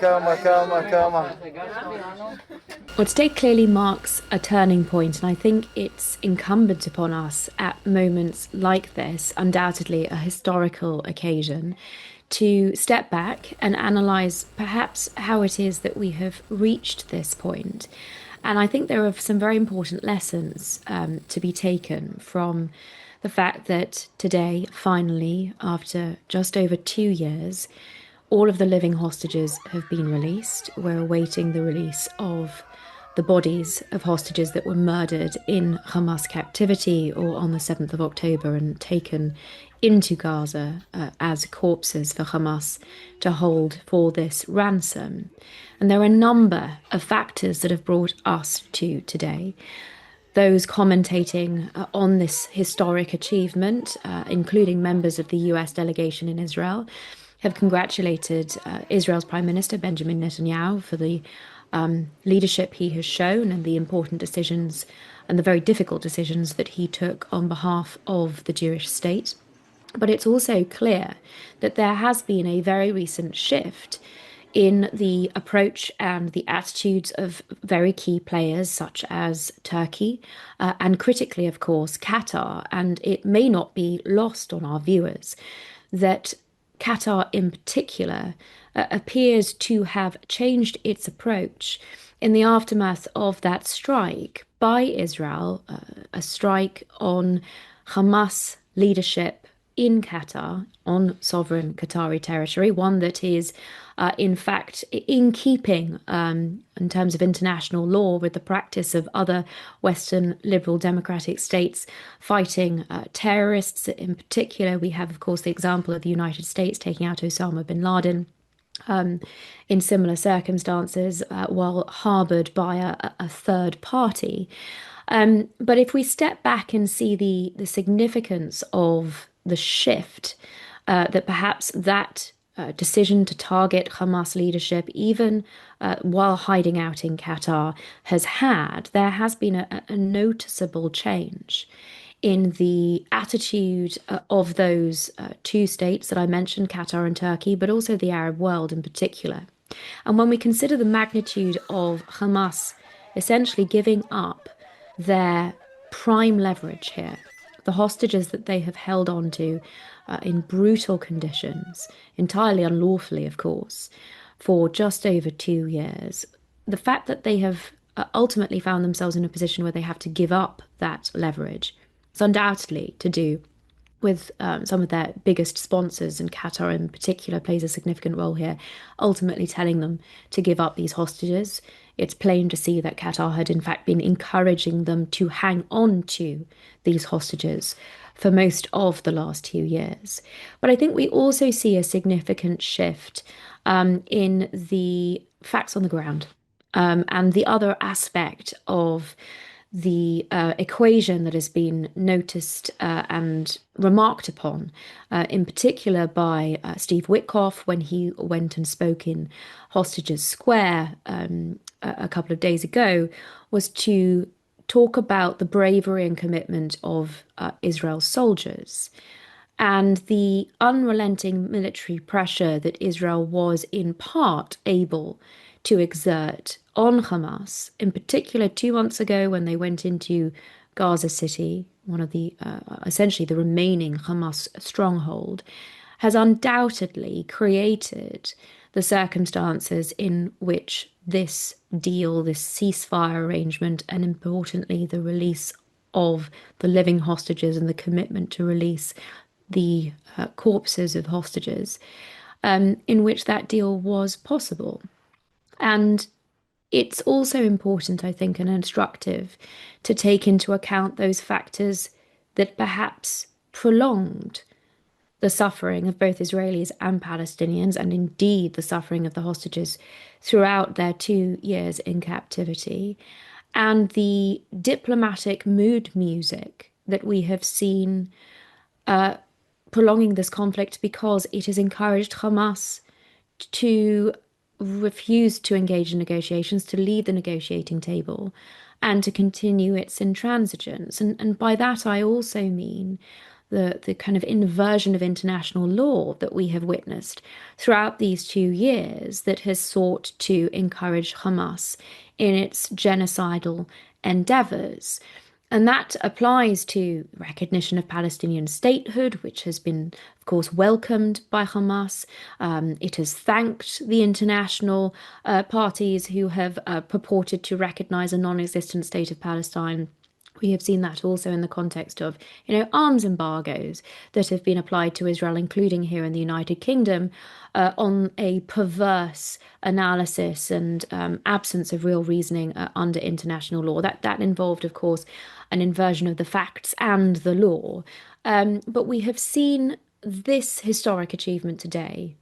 Well, today clearly marks a turning point, and I think it's incumbent upon us at moments like this, undoubtedly a historical occasion, to step back and analyse perhaps how it is that we have reached this point. And I think there are some very important lessons to be taken from the fact that today, finally, after just over 2 years, all of the living hostages have been released. We're awaiting the release of the bodies of hostages that were murdered in Hamas captivity or on the 7th of October and taken into Gaza as corpses for Hamas to hold for this ransom. And there are a number of factors that have brought us to today. Those commentating on this historic achievement, including members of the US delegation in Israel, have congratulated Israel's Prime Minister Benjamin Netanyahu for the leadership he has shown and the important decisions and the very difficult decisions that he took on behalf of the Jewish state. But it's also clear that there has been a very recent shift in the approach and the attitudes of very key players such as Turkey and critically, of course, Qatar. And it may not be lost on our viewers that Qatar in particular appears to have changed its approach in the aftermath of that strike by Israel, a strike on Hamas leadership in Qatar, on sovereign Qatari territory, one that is in fact in keeping in terms of international law with the practice of other Western liberal democratic states fighting terrorists. In particular, we have, of course, the example of the United States taking out Osama bin Laden in similar circumstances while harboured by a third party. But if we step back and see the significance of the shift that perhaps that decision to target Hamas leadership, even while hiding out in Qatar, has had, there has been a noticeable change in the attitude of those two states that I mentioned, Qatar and Turkey, but also the Arab world in particular. And when we consider the magnitude of Hamas essentially giving up their prime leverage here, the hostages that they have held on to in brutal conditions, entirely unlawfully, of course, for just over 2 years. The fact that they have ultimately found themselves in a position where they have to give up that leverage is undoubtedly to do with some of their biggest sponsors, and Qatar in particular plays a significant role here, ultimately telling them to give up these hostages. It's plain to see that Qatar had in fact been encouraging them to hang on to these hostages for most of the last 2 years. But I think we also see a significant shift in the facts on the ground. And the other aspect of the equation that has been noticed and remarked upon, in particular by Steve Witkoff when he went and spoke in Hostages Square a couple of days ago, was to talk about the bravery and commitment of Israel's soldiers and the unrelenting military pressure that Israel was in part able to exert on Hamas, in particular 2 months ago when they went into Gaza City, one of the essentially the remaining Hamas stronghold, has undoubtedly created the circumstances in which this deal, this ceasefire arrangement, and importantly, the release of the living hostages and the commitment to release the corpses of hostages, in which that deal was possible. And it's also important, I think, and instructive to take into account those factors that perhaps prolonged the suffering of both Israelis and Palestinians, and indeed the suffering of the hostages throughout their 2 years in captivity, and the diplomatic mood music that we have seen prolonging this conflict because it has encouraged Hamas to refuse to engage in negotiations, to leave the negotiating table, and to continue its intransigence. And by that I also mean the kind of inversion of international law that we have witnessed throughout these 2 years that has sought to encourage Hamas in its genocidal endeavors. And that applies to recognition of Palestinian statehood, which has been, of course, welcomed by Hamas. It has thanked the international parties who have purported to recognize a non-existent state of Palestine. We have seen that also in the context of, arms embargoes that have been applied to Israel, including here in the United Kingdom, on a perverse analysis and absence of real reasoning under international law. That involved, of course, an inversion of the facts and the law. But we have seen this historic achievement today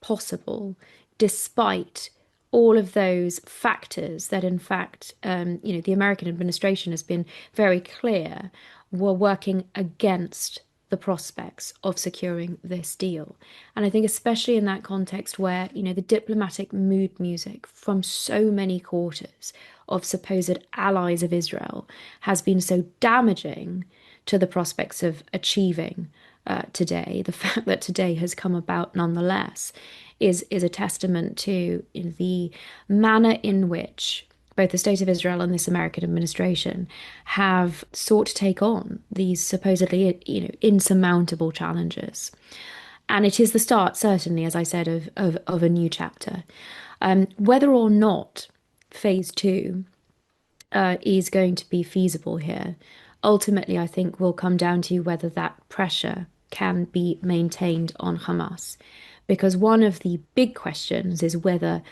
possible despite all of those factors that, in fact, the American administration has been very clear were working against the prospects of securing this deal. And I think especially in that context where, the diplomatic mood music from so many quarters of supposed allies of Israel has been so damaging to the prospects of achieving today, the fact that today has come about nonetheless is a testament to the manner in which both the State of Israel and this American administration have sought to take on these supposedly, insurmountable challenges. And it is the start, certainly, as I said, of a new chapter. Whether or not phase two is going to be feasible here, ultimately, I think will come down to whether that pressure can be maintained on Hamas. Because one of the big questions is whether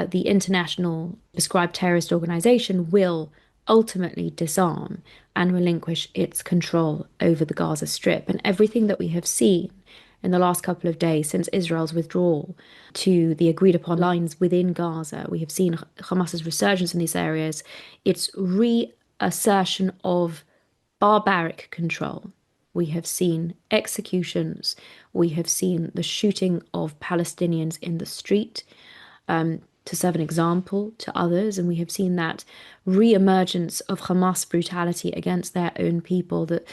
the international prescribed terrorist organization will ultimately disarm and relinquish its control over the Gaza Strip. And everything that we have seen in the last couple of days since Israel's withdrawal to the agreed upon lines within Gaza, we have seen Hamas's resurgence in these areas, its reassertion of barbaric control. We have seen executions. We have seen the shooting of Palestinians in the street to serve an example to others. And we have seen that re-emergence of Hamas brutality against their own people, that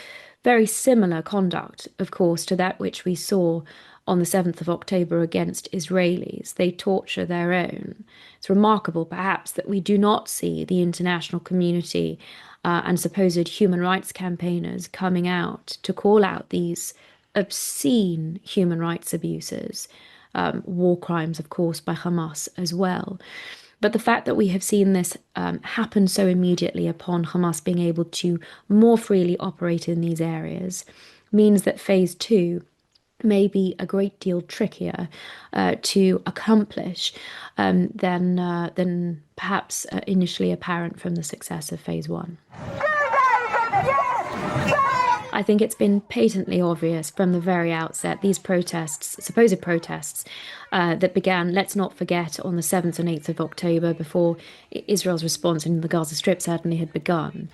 very similar conduct, of course, to that which we saw on the 7th of October against Israelis. They torture their own. It's remarkable, perhaps, that we do not see the international community and supposed human rights campaigners coming out to call out these obscene human rights abuses, war crimes, of course, by Hamas as well. But the fact that we have seen this happen so immediately upon Hamas being able to more freely operate in these areas means that phase two may be a great deal trickier to accomplish than perhaps initially apparent from the success of phase one. I think it's been patently obvious from the very outset, these protests, supposed protests, that began, let's not forget, on the 7th and 8th of October, before Israel's response in the Gaza Strip certainly had begun.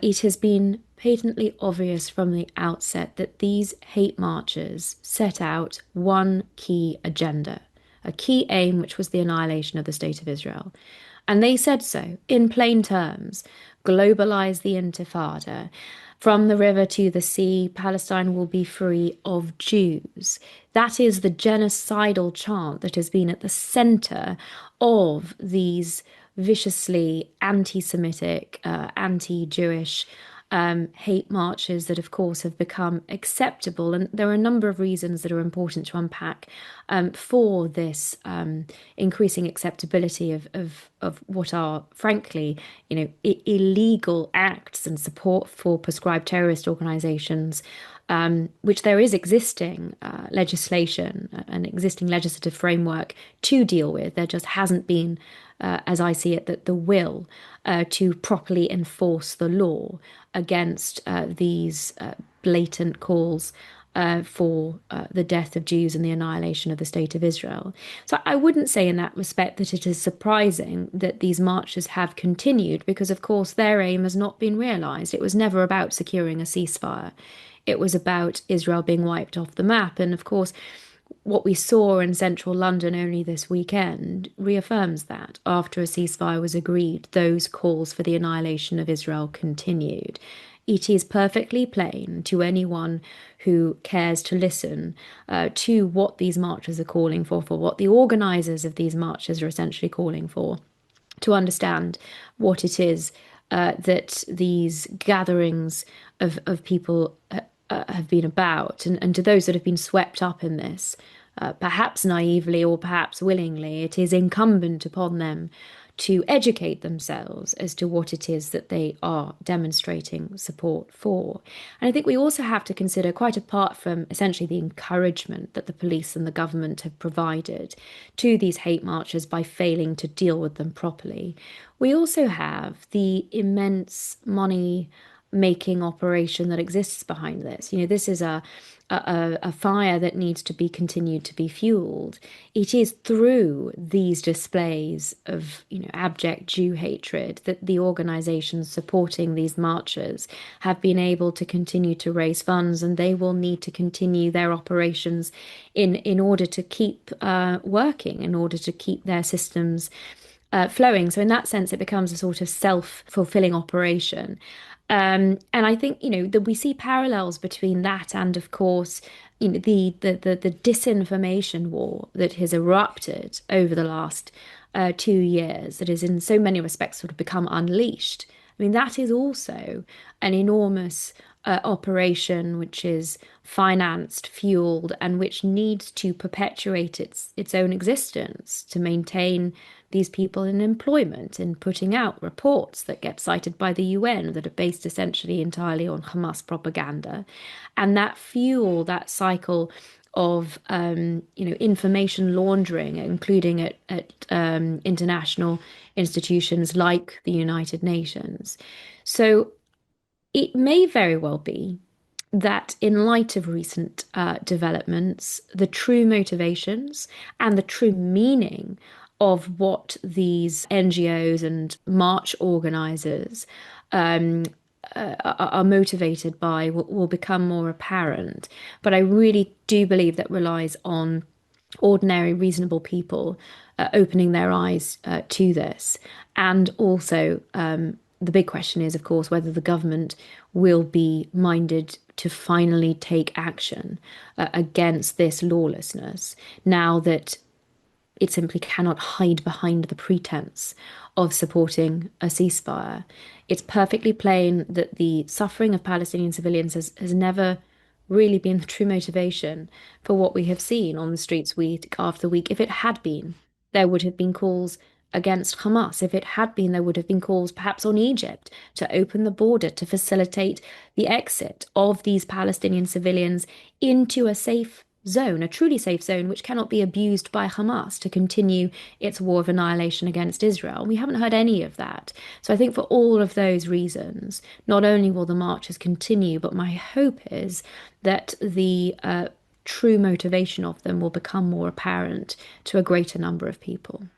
It has been patently obvious from the outset that these hate marches set out one key agenda, a key aim, which was the annihilation of the State of Israel. And they said so in plain terms: globalize the Intifada. From the river to the sea, Palestine will be free of Jews. That is the genocidal chant that has been at the center of these viciously anti-Semitic, anti-Jewish hate marches that, of course, have become acceptable. And there are a number of reasons that are important to unpack for this increasing acceptability of what are, frankly, illegal acts and support for prescribed terrorist organizations, which there is existing legislation, an existing legislative framework to deal with. There just hasn't been, as I see it, the will to properly enforce the law against these blatant calls for the death of Jews and the annihilation of the State of Israel. So I wouldn't say in that respect that it is surprising that these marches have continued, because, of course, their aim has not been realized. It was never about securing a ceasefire. It was about Israel being wiped off the map. And, of course, what we saw in central London only this weekend reaffirms that. After a ceasefire was agreed, those calls for the annihilation of Israel continued. it is perfectly plain to anyone who cares to listen to what these marches are calling for what the organisers of these marches are essentially calling for, to understand what it is that these gatherings of people have been about. And to those that have been swept up in this, perhaps naively or perhaps willingly, it is incumbent upon them to educate themselves as to what it is that they are demonstrating support for. And I think we also have to consider, quite apart from essentially the encouragement that the police and the government have provided to these hate marches by failing to deal with them properly, we also have the immense money making operation that exists behind this. This is a fire that needs to be continued to be fueled. It is through these displays of, abject Jew hatred that the organizations supporting these marchers have been able to continue to raise funds, and they will need to continue their operations in order to keep working, in order to keep their systems flowing. So in that sense, it becomes a sort of self-fulfilling operation. And I think, that we see parallels between that and, of course, the disinformation war that has erupted over the last 2 years, that has in so many respects sort of become unleashed. I mean, that is also an enormous operation which is financed, fueled, and which needs to perpetuate its own existence to maintain these people in employment and putting out reports that get cited by the UN that are based essentially entirely on Hamas propaganda. And that fuel, that cycle of information laundering, including at international institutions like the United Nations. So it may very well be that, in light of recent developments, the true motivations and the true meaning of what these NGOs and march organizers are motivated by will become more apparent. But I really do believe that relies on ordinary, reasonable people opening their eyes to this. And also, the big question is, of course, whether the government will be minded to finally take action against this lawlessness now that it simply cannot hide behind the pretense of supporting a ceasefire. It's perfectly plain that the suffering of Palestinian civilians has never really been the true motivation for what we have seen on the streets week after week. If it had been, there would have been calls against Hamas. If it had been, there would have been calls perhaps on Egypt to open the border to facilitate the exit of these Palestinian civilians into a safe zone, a truly safe zone, which cannot be abused by Hamas to continue its war of annihilation against Israel. We haven't heard any of that. So I think for all of those reasons, not only will the marches continue, but my hope is that the true motivation of them will become more apparent to a greater number of people.